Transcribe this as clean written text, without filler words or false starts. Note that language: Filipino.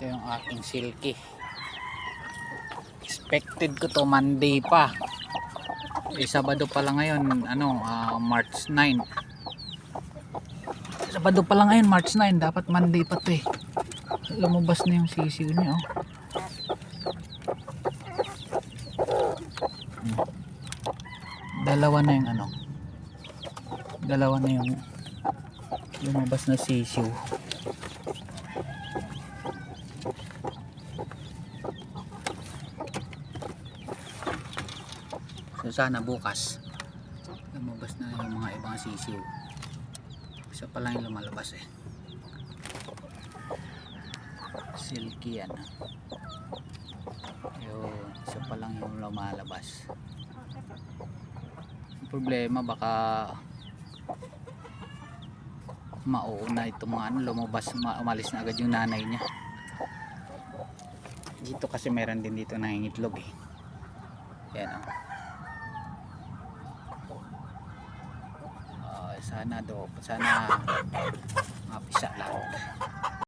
Ito yung aking silky. Expected ko to Monday pa. Sabado pa lang ngayon, March 9. Sabado pa lang ngayon, March 9. Dapat Monday pa to eh. Lumabas na yung sisiw niya oh. Dalawa na yung dalawa na yung lumabas na sisiw. So sana bukas lumabas na yung mga ibang sisiw. Isa pa lang yung lumalabas eh. Silky yan. Yun, isa pa lang yung lumalabas. Ang problema baka mauna itong mga lumabas, umalis na agad yung nanay niya. Dito kasi meron din dito nangingitlog eh. Yan sana mapisa lahat.